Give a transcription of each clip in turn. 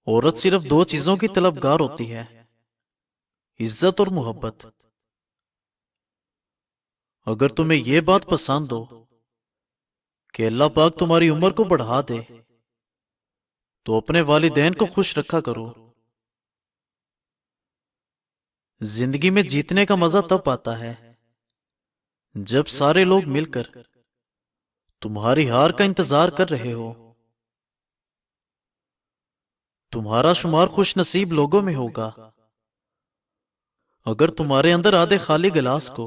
عورت صرف دو چیزوں کی طلبگار ہوتی ہے، عزت اور محبت۔ اگر تمہیں یہ بات پسند ہو کہ اللہ پاک تمہاری عمر کو بڑھا دے تو اپنے والدین کو خوش رکھا کرو۔ زندگی میں جیتنے کا مزہ تب آتا ہے جب سارے لوگ مل کر تمہاری ہار کا انتظار کر رہے ہو۔ تمہارا شمار خوش نصیب لوگوں میں ہوگا اگر تمہارے اندر آدھے خالی گلاس کو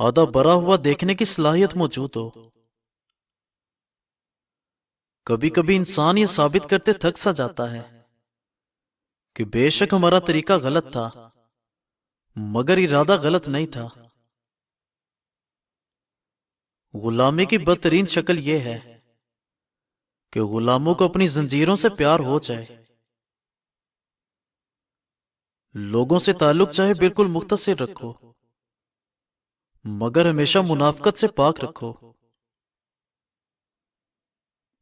آدھا بھرا ہوا دیکھنے کی صلاحیت موجود ہو۔ کبھی کبھی انسان یہ ثابت کرتے تھک سا جاتا ہے کہ بے شک ہمارا طریقہ غلط تھا، مگر ارادہ غلط نہیں تھا۔ غلامی کی بدترین شکل یہ ہے کہ غلاموں کو اپنی زنجیروں سے پیار ہو جائے۔ لوگوں سے تعلق چاہے بالکل مختصر رکھو، مگر ہمیشہ منافقت سے پاک رکھو۔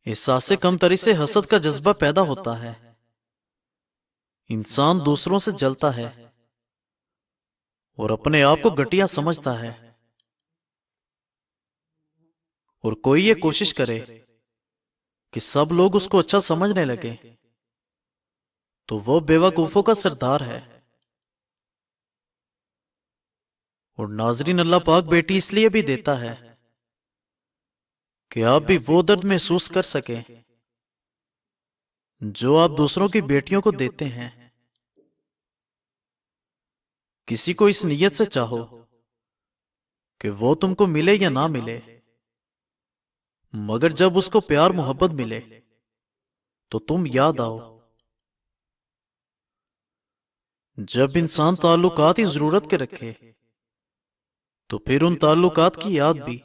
احساس کمتری سے حسد کا جذبہ پیدا ہوتا ہے۔ انسان دوسروں سے جلتا ہے اور اپنے آپ کو گھٹیا سمجھتا ہے، اور کوئی یہ کوشش کرے کہ سب لوگ اس کو اچھا سمجھنے لگے تو وہ بے وقوفوں کا سردار ہے۔ اور ناظرین، اللہ پاک بیٹی اس لیے بھی دیتا ہے کہ آپ بھی وہ درد محسوس کر سکیں جو آپ دوسروں کی بیٹیوں کو دیتے ہیں۔ کسی کو اس نیت سے چاہو کہ وہ تم کو ملے یا نہ ملے، مگر جب اس کو پیار محبت ملے تو تم یاد آؤ۔ جب انسان تعلقات ہی ضرورت کے رکھے تو پھر ان تعلقات کی یاد بھی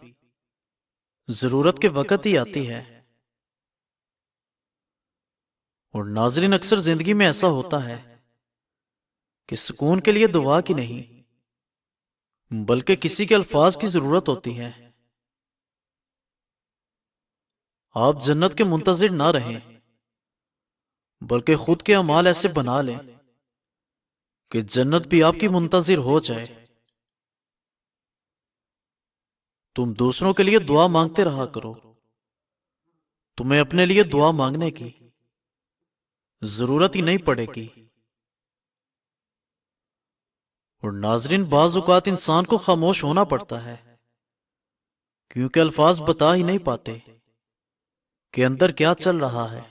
ضرورت کے وقت ہی آتی ہے۔ اور ناظرین، اکثر زندگی میں ایسا ہوتا ہے کہ سکون کے لیے دعا کی نہیں بلکہ کسی کے الفاظ کی ضرورت ہوتی ہے۔ آپ جنت کے منتظر نہ رہیں بلکہ خود کے اعمال ایسے بنا لیں کہ جنت بھی آپ کی منتظر ہو جائے۔ تم دوسروں کے لیے دعا مانگتے رہا کرو، تمہیں اپنے لیے دعا مانگنے کی ضرورت ہی نہیں پڑے گی۔ اور ناظرین، بعض اوقات انسان کو خاموش ہونا پڑتا ہے کیونکہ الفاظ بتا ہی نہیں پاتے کہ اندر کیا چل رہا ہے۔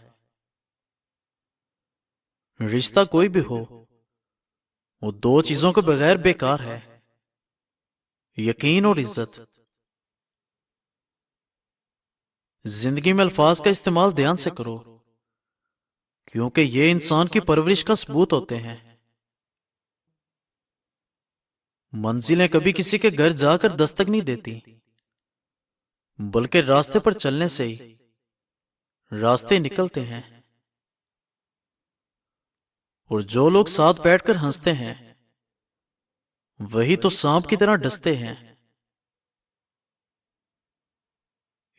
رشتہ کوئی بھی ہو، وہ دو چیزوں کے بغیر بیکار ہے، یقین اور عزت۔ زندگی میں الفاظ کا استعمال دھیان سے کرو کیونکہ یہ انسان کی پرورش کا ثبوت ہوتے ہیں۔ منزلیں کبھی کسی کے گھر جا کر دستک نہیں دیتی بلکہ راستے پر چلنے سے ہی راستے نکلتے ہیں۔ اور جو لوگ ساتھ بیٹھ کر ہنستے ہیں وہی تو سانپ کی طرح ڈستے ہیں۔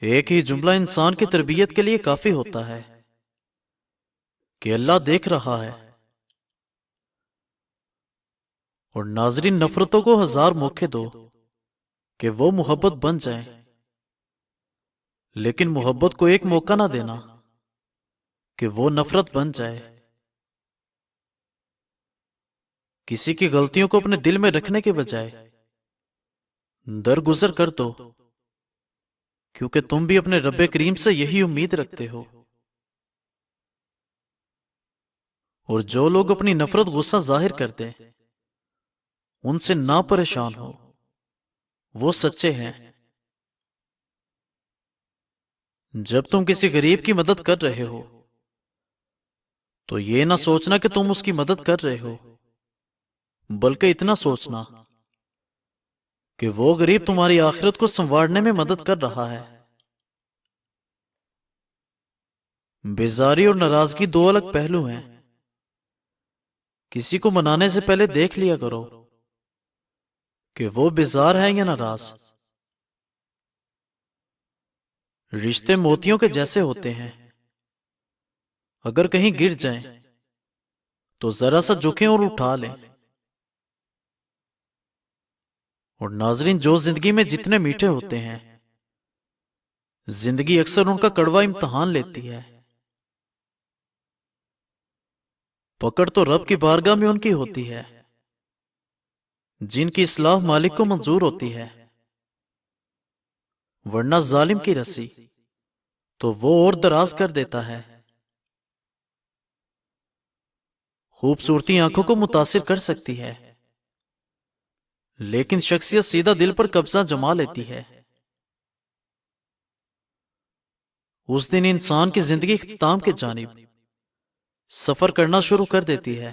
ایک ہی جملہ انسان کی تربیت کے لیے کافی ہوتا ہے کہ اللہ دیکھ رہا ہے۔ اور ناظرین، نفرتوں کو ہزار موقع دو کہ وہ محبت بن جائیں، لیکن محبت کو ایک موقع نہ دینا کہ وہ نفرت بن جائے۔ کسی کی غلطیوں کو اپنے دل میں رکھنے کے بجائے درگزر کر دو، کیونکہ تم بھی اپنے رب کریم سے یہی امید رکھتے ہو۔ اور جو لوگ اپنی نفرت غصہ ظاہر کرتے ان سے نہ پریشان ہو، وہ سچے ہیں۔ جب تم کسی غریب کی مدد کر رہے ہو تو یہ نہ سوچنا کہ تم اس کی مدد کر رہے ہو، بلکہ اتنا سوچنا کہ وہ غریب تمہاری آخرت کو سنوارنے میں مدد کر رہا ہے۔ بیزاری اور ناراضگی دو الگ پہلو ہیں۔ کسی کو منانے سے پہلے دیکھ لیا کرو کہ وہ بیزار ہے یا ناراض۔ رشتے موتیوں کے جیسے ہوتے ہیں، اگر کہیں گر جائیں تو ذرا سا جھکیں اور اٹھا لیں۔ اور ناظرین، جو زندگی میں جتنے میٹھے ہوتے ہیں، زندگی اکثر ان کا کڑوا امتحان لیتی ہے۔ پکڑ تو رب کی بارگاہ میں ان کی ہوتی ہے جن کی اصلاح مالک کو منظور ہوتی ہے، ورنہ ظالم کی رسی تو وہ اور دراز کر دیتا ہے۔ خوبصورتی آنکھوں کو متاثر کر سکتی ہے، لیکن شخصیت سیدھا دل پر قبضہ جما لیتی ہے۔ اس دن انسان کی زندگی اختتام کی جانب سفر کرنا شروع کر دیتی ہے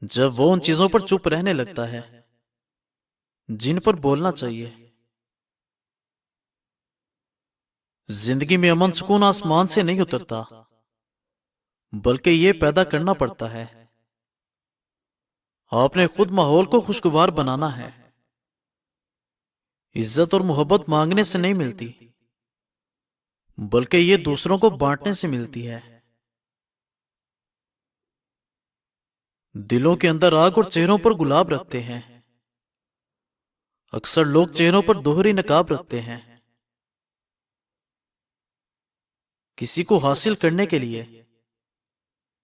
جب وہ ان چیزوں پر چپ رہنے لگتا ہے جن پر بولنا چاہیے۔ زندگی میں امن سکون آسمان سے نہیں اترتا، بلکہ یہ پیدا کرنا پڑتا ہے۔ آپ نے خود ماحول کو خوشگوار بنانا ہے۔ عزت اور محبت مانگنے سے نہیں ملتی، بلکہ یہ دوسروں کو بانٹنے سے ملتی ہے۔ دلوں کے اندر آگ اور چہروں پر گلاب رکھتے ہیں۔ اکثر لوگ چہروں پر دوہری نقاب رکھتے ہیں۔ کسی کو حاصل کرنے کے لیے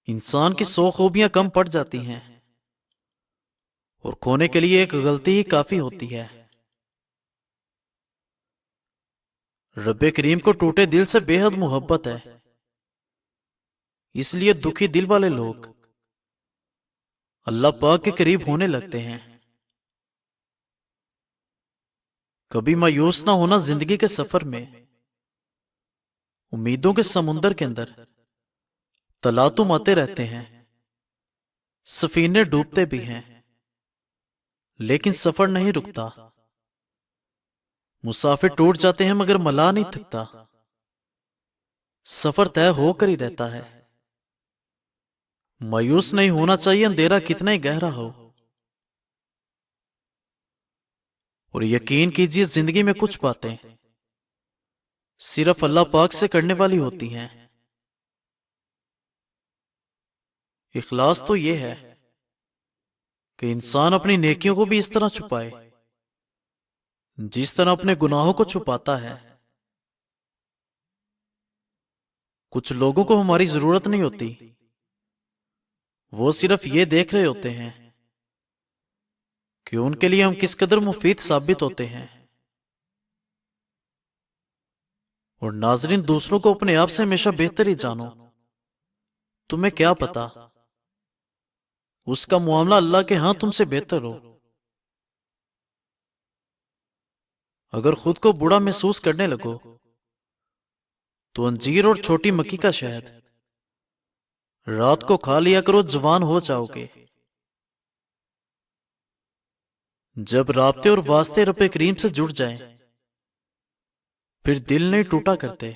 انسان کی 100 خوبیاں کم پڑ جاتی ہیں، اور کھونے کے لیے ایک غلطی ہی کافی ہوتی ہے۔ رب کریم کو ٹوٹے دل سے بے حد محبت ہے، اس لیے دکھی دل والے لوگ اللہ پاک کے قریب ہونے لگتے ہیں۔ کبھی مایوس نہ ہونا زندگی کے سفر میں۔ امیدوں کے سمندر کے اندر تلاطم آتے رہتے ہیں، سفینے ڈوبتے بھی ہیں، لیکن سفر نہیں رکتا۔ مسافر ٹوٹ جاتے ہیں مگر ملا نہیں تھکتا۔ سفر طے ہو کر ہی رہتا ہے۔ مایوس نہیں ہونا چاہیے، اندھیرا کتنا ہی گہرا ہو۔ اور یقین کیجیے، زندگی میں کچھ باتیں صرف اللہ پاک سے کرنے والی ہوتی ہیں۔ اخلاص تو یہ ہے کہ انسان اپنی نیکیوں کو بھی اس طرح چھپائے جس طرح اپنے گناہوں کو چھپاتا ہے۔ کچھ لوگوں کو ہماری ضرورت نہیں ہوتی، وہ صرف یہ دیکھ رہے ہوتے ہیں کہ ان کے لیے ہم کس قدر مفید ثابت ہوتے ہیں۔ اور ناظرین، دوسروں کو اپنے آپ سے ہمیشہ بہتر ہی جانو۔ تمہیں کیا پتا اس کا معاملہ اللہ کے ہاں تم سے بہتر ہو۔ اگر خود کو برا محسوس کرنے لگو تو انجیر اور چھوٹی مکھی کا شہد رات کو کھا لیا کرو، جوان ہو جاؤ گے۔ جب رابطے اور واسطے رب کریم سے جڑ جائیں پھر دل نہیں ٹوٹا کرتے۔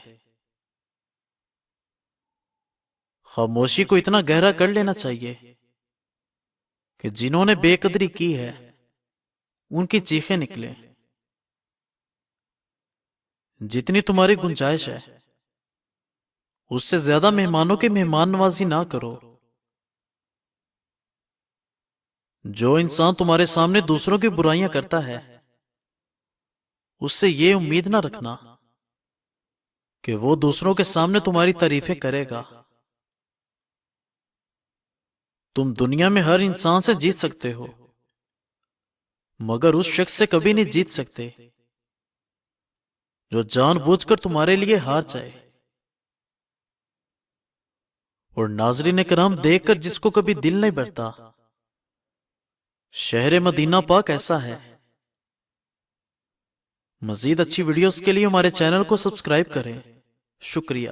خاموشی کو اتنا گہرا کر لینا چاہیے کہ جنہوں نے بے قدری کی ہے ان کی چیخیں نکلیں۔ جتنی تمہاری گنجائش ہے اس سے زیادہ مہمانوں کی مہمان نوازی نہ کرو۔ جو انسان تمہارے سامنے دوسروں کی برائیاں کرتا ہے اس سے یہ امید نہ رکھنا کہ وہ دوسروں کے سامنے تمہاری تعریفیں کرے گا۔ تم دنیا میں ہر انسان سے جیت سکتے ہو، مگر اس شخص سے کبھی نہیں جیت سکتے جو جان بوجھ کر تمہارے لیے ہار جائے۔ اور ناظرین کرام، دیکھ کر جس کو کبھی دل نہیں بھرتا، شہر مدینہ پاک ایسا ہے۔ مزید اچھی ویڈیوز کے لیے ہمارے چینل کو سبسکرائب کریں۔ شکریہ۔